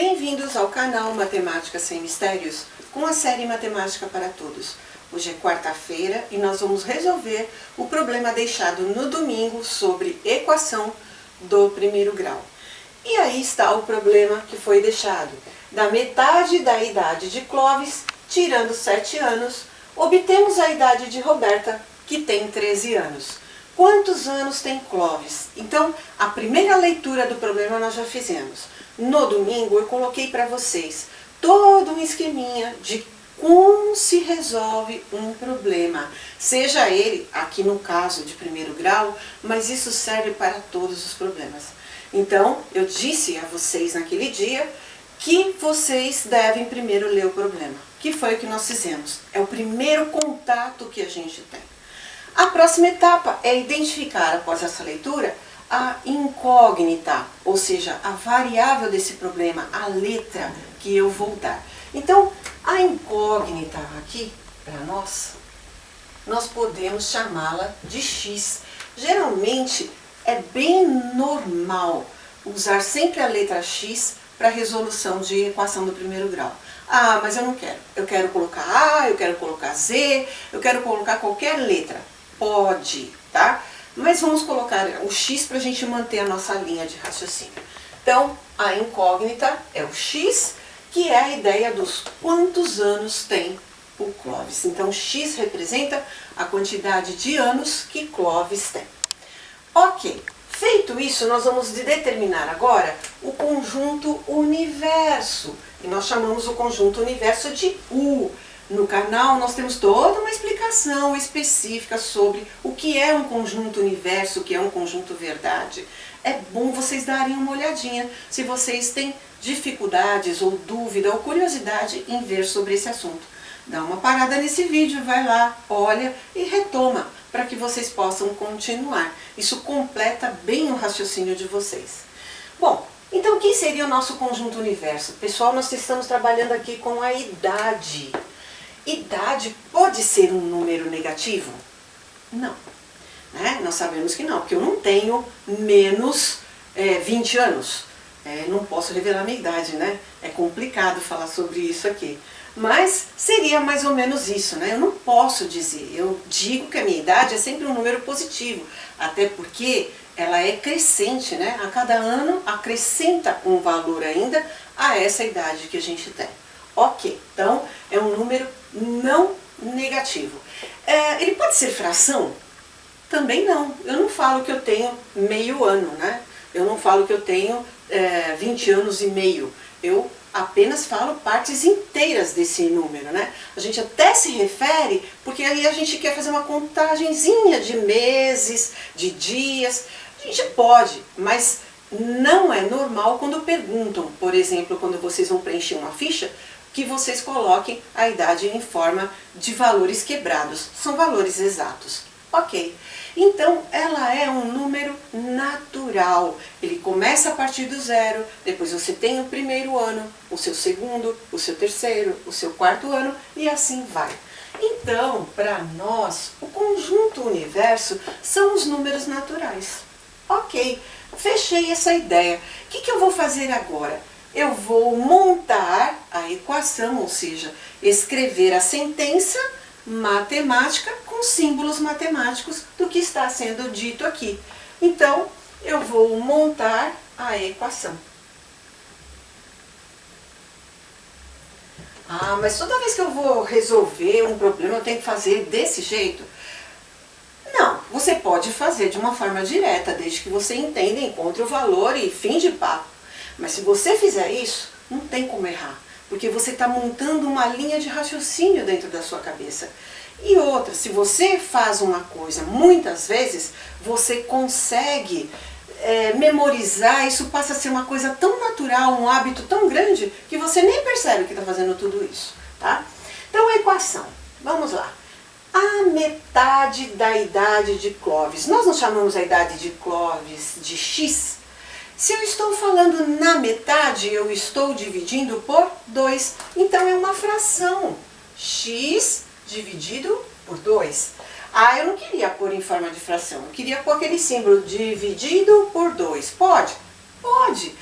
Bem-vindos ao canal Matemática Sem Mistérios, com a série Matemática para Todos. Hoje é quarta-feira e nós vamos resolver o problema deixado no domingo sobre equação do primeiro grau. E aí está o problema que foi deixado. Da metade da idade de Clóvis, tirando 7 anos, obtemos a idade de Roberta, que tem 13 anos. Quantos anos tem Clóvis? Então, a primeira leitura do problema nós já fizemos. No domingo eu coloquei para vocês todo um esqueminha de como se resolve um problema, seja ele, aqui no caso de primeiro grau, mas isso serve para todos os problemas. Então, eu disse a vocês naquele dia que vocês devem primeiro ler o problema, que foi o que nós fizemos. É o primeiro contato que a gente tem. A próxima etapa é identificar, após essa leitura, a incógnita, ou seja, a variável desse problema, a letra que eu vou dar. Então, a incógnita aqui, para nós podemos chamá-la de x. Geralmente, é bem normal usar sempre a letra x para a resolução de equação do primeiro grau. Ah, mas eu não quero. Eu quero colocar A, eu quero colocar Z, eu quero colocar qualquer letra. Pode, tá? Mas vamos colocar o x para a gente manter a nossa linha de raciocínio. Então, a incógnita é o x, que é a ideia dos quantos anos tem o Clóvis. Então, x representa a quantidade de anos que Clóvis tem. Ok, feito isso, nós vamos determinar agora o conjunto universo. E nós chamamos o conjunto universo de U. No canal nós temos toda uma explicação específica sobre o que é um conjunto universo, o que é um conjunto verdade. É bom vocês darem uma olhadinha se vocês têm dificuldades ou dúvida ou curiosidade em ver sobre esse assunto. Dá uma parada nesse vídeo, vai lá, olha e retoma para que vocês possam continuar. Isso completa bem o raciocínio de vocês. Bom, então o que seria o nosso conjunto universo? Pessoal, nós estamos trabalhando aqui com a idade. Idade pode ser um número negativo? Não. Né? Nós sabemos que não, porque eu não tenho menos 20 anos. Não posso revelar minha idade, né? É complicado falar sobre isso aqui. Mas seria mais ou menos isso, né? Eu não posso dizer, eu digo que a minha idade é sempre um número positivo, até porque ela é crescente, né? A cada ano acrescenta um valor ainda a essa idade que a gente tem. Ok, então é um número não negativo. Ele pode ser fração? Também não. Eu não falo que eu tenho meio ano, né? Eu não falo que eu tenho 20 anos e meio. Eu apenas falo partes inteiras desse número, né? A gente até se refere, porque aí a gente quer fazer uma contagenzinha de meses, de dias. A gente pode, mas não é normal quando perguntam, por exemplo, quando vocês vão preencher uma ficha, que vocês coloquem a idade em forma de valores quebrados. São valores exatos. Ok. Então, ela é um número natural. Ele começa a partir do zero, depois você tem o primeiro ano, o seu segundo, o seu terceiro, o seu quarto ano, e assim vai. Então, para nós, o conjunto universo são os números naturais. Ok, fechei essa ideia. O que eu vou fazer agora? Eu vou montar a equação, ou seja, escrever a sentença matemática com símbolos matemáticos do que está sendo dito aqui. Então, eu vou montar a equação. Ah, mas toda vez que eu vou resolver um problema, eu tenho que fazer desse jeito? Não, você pode fazer de uma forma direta, desde que você entenda, encontre o valor e fim de papo. Mas se você fizer isso, não tem como errar, porque você está montando uma linha de raciocínio dentro da sua cabeça. E outra, se você faz uma coisa muitas vezes, você consegue memorizar, isso passa a ser uma coisa tão natural, um hábito tão grande, que você nem percebe que está fazendo tudo isso, tá? Então, a equação, vamos lá. A metade da idade de Clóvis, nós não chamamos a idade de Clóvis de x? Se eu estou falando na metade, eu estou dividindo por 2. Então, é uma fração. X dividido por 2. Ah, eu não queria pôr em forma de fração. Eu queria pôr aquele símbolo dividido por 2. Pode? Pode.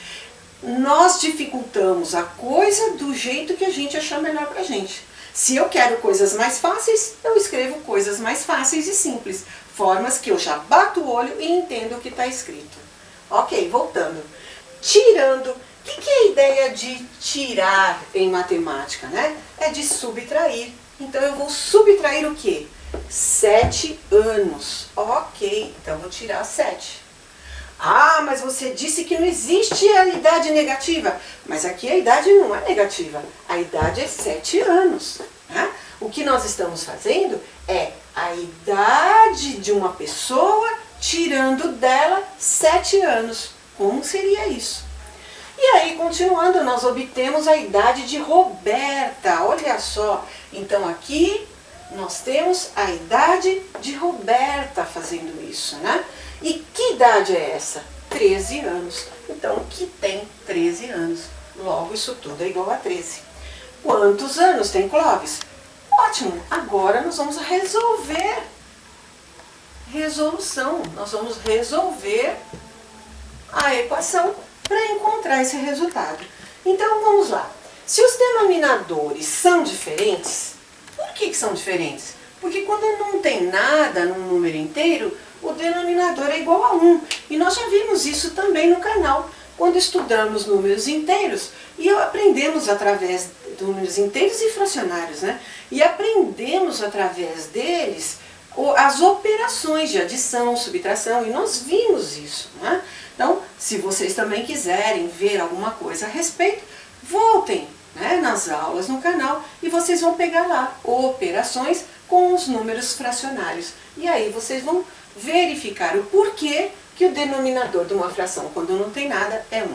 nós dificultamos a coisa do jeito que a gente achar melhor pra gente. Se eu quero coisas mais fáceis, eu escrevo coisas mais fáceis e simples. Formas que eu já bato o olho e entendo o que está escrito. Ok, voltando. Tirando. O que é a ideia de tirar em matemática, né? É de subtrair. Então eu vou subtrair o quê? 7 anos. Ok, então eu vou tirar 7. Ah, mas você disse que não existe a idade negativa. Mas aqui a idade não é negativa. A idade é 7 anos. Né? O que nós estamos fazendo é a idade de uma pessoa tirando dela 7 anos. Como seria isso? E aí, continuando, nós obtemos a idade de Roberta. Olha só. Então aqui nós temos a idade de Roberta fazendo isso, né? E que idade é essa? 13 anos. Então, que tem 13 anos. Logo, isso tudo é igual a 13. Quantos anos tem Clóvis? Ótimo! Agora nós vamos resolver. Resolução. Nós vamos resolver a equação para encontrar esse resultado. Então, vamos lá. Se os denominadores são diferentes, por que são diferentes? Porque quando não tem nada num número inteiro, o denominador é igual a 1. E nós já vimos isso também no canal, quando estudamos números inteiros e aprendemos através de números inteiros e fracionários, né? E aprendemos através deles as operações de adição, subtração, e nós vimos isso, né? Então, se vocês também quiserem ver alguma coisa a respeito, voltem, né, nas aulas no canal e vocês vão pegar lá operações com os números fracionários. E aí vocês vão verificar o porquê que o denominador de uma fração, quando não tem nada, é 1.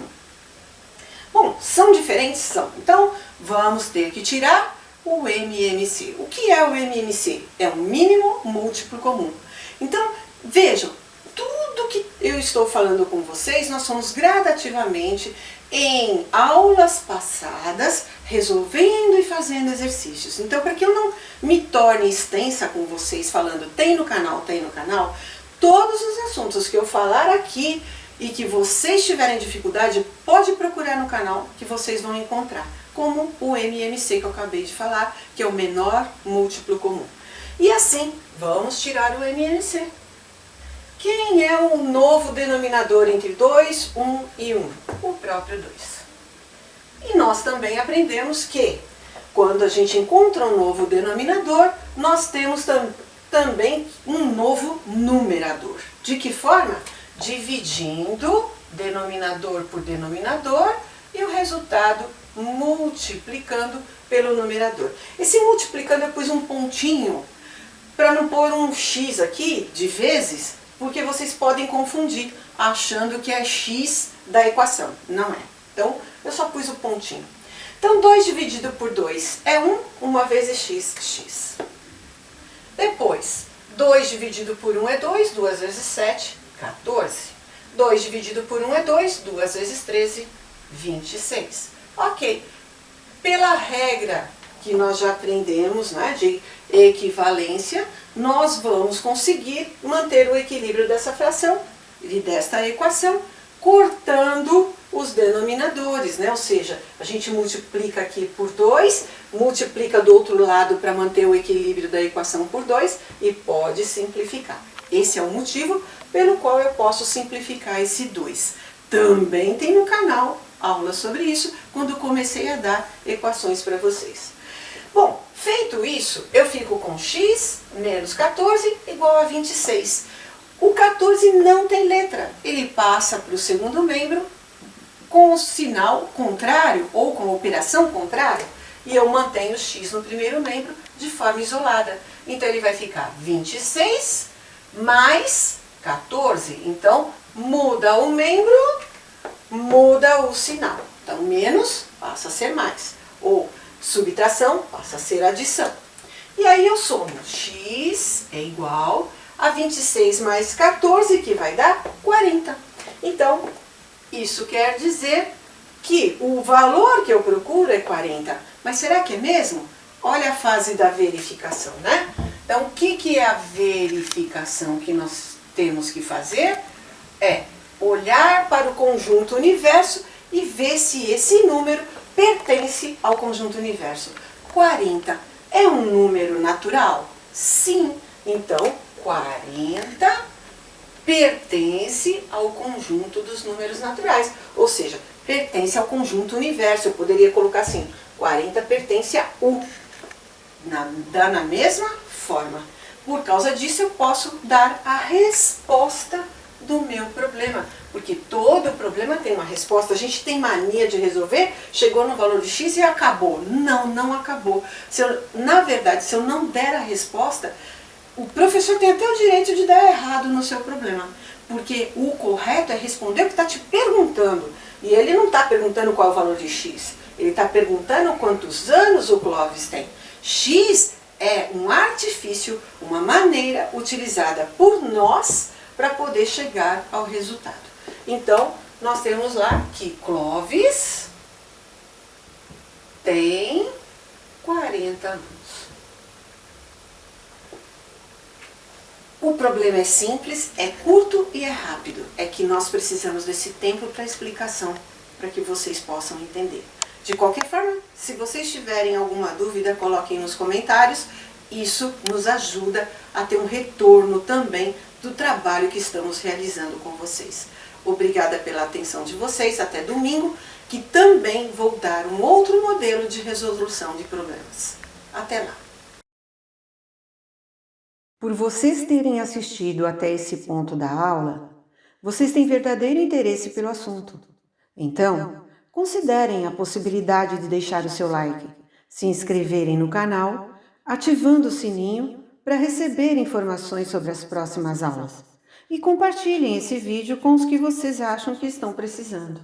Bom, são diferentes? São. Então, vamos ter que tirar o MMC. O que é o MMC? É o mínimo múltiplo comum. Então, vejam, tudo que eu estou falando com vocês, nós fomos gradativamente em aulas passadas, resolvendo e fazendo exercícios. Então, para que eu não me torne extensa com vocês falando tem no canal, todos os assuntos que eu falar aqui e que vocês tiverem dificuldade, pode procurar no canal que vocês vão encontrar, como o MMC que eu acabei de falar, que é o menor múltiplo comum. E assim, vamos tirar o MMC. Quem é o novo denominador entre 2, 1 e 1? O próprio 2. E nós também aprendemos que, quando a gente encontra um novo denominador, nós temos também um novo numerador. De que forma? Dividindo denominador por denominador e o resultado multiplicando pelo numerador. Esse multiplicando eu pus um pontinho para não pôr um x aqui de vezes, porque vocês podem confundir achando que é x da equação. Não é. Então, eu só pus o pontinho. Então, 2 dividido por 2 é 1, 1 vezes x, x. Depois, 2 dividido por 1 é 2, 2 vezes 7, 14. 2 dividido por 1 é 2, 2 vezes 13, 26. Ok. Pela regra que nós já aprendemos, né, de equivalência, nós vamos conseguir manter o equilíbrio dessa fração e desta equação, cortando os denominadores, né? Ou seja, a gente multiplica aqui por 2, multiplica do outro lado para manter o equilíbrio da equação por 2 e pode simplificar. Esse é o motivo pelo qual eu posso simplificar esse 2. Também tem no canal aula sobre isso, quando comecei a dar equações para vocês. Bom, feito isso, eu fico com x menos 14 igual a 26. O 14 não tem letra, ele passa para o segundo membro com o sinal contrário ou com a operação contrária, e eu mantenho x no primeiro membro de forma isolada. Então ele vai ficar 26 mais 14. Então muda o membro, muda o sinal. Então menos passa a ser mais, ou subtração passa a ser adição. E aí eu somo x é igual a 26 mais 14, que vai dar 40. Então, isso quer dizer que o valor que eu procuro é 40. Mas será que é mesmo? Olha a fase da verificação, né? Então, o que é a verificação que nós temos que fazer? É olhar para o conjunto universo e ver se esse número pertence ao conjunto universo. 40 é um número natural? Sim. Então, 40 pertence ao conjunto dos números naturais, ou seja, pertence ao conjunto universo. Eu poderia colocar assim, 40 pertence a U, na mesma forma. Por causa disso, eu posso dar a resposta do meu problema, porque todo problema tem uma resposta. A gente tem mania de resolver, chegou no valor de X e acabou. Não, não acabou. Na verdade, se eu não der a resposta, o professor tem até o direito de dar errado no seu problema, porque o correto é responder o que está te perguntando. E ele não está perguntando qual é o valor de X, ele está perguntando quantos anos o Clóvis tem. X é um artifício, uma maneira utilizada por nós para poder chegar ao resultado. Então, nós temos lá que Clóvis tem 40 anos. O problema é simples, é curto e é rápido. É que nós precisamos desse tempo para explicação, para que vocês possam entender. De qualquer forma, se vocês tiverem alguma dúvida, coloquem nos comentários. Isso nos ajuda a ter um retorno também do trabalho que estamos realizando com vocês. Obrigada pela atenção de vocês. Até domingo, que também vou dar um outro modelo de resolução de problemas. Até lá! Por vocês terem assistido até esse ponto da aula, vocês têm verdadeiro interesse pelo assunto. Então, considerem a possibilidade de deixar o seu like, se inscreverem no canal, ativando o sininho para receber informações sobre as próximas aulas. E compartilhem esse vídeo com os que vocês acham que estão precisando.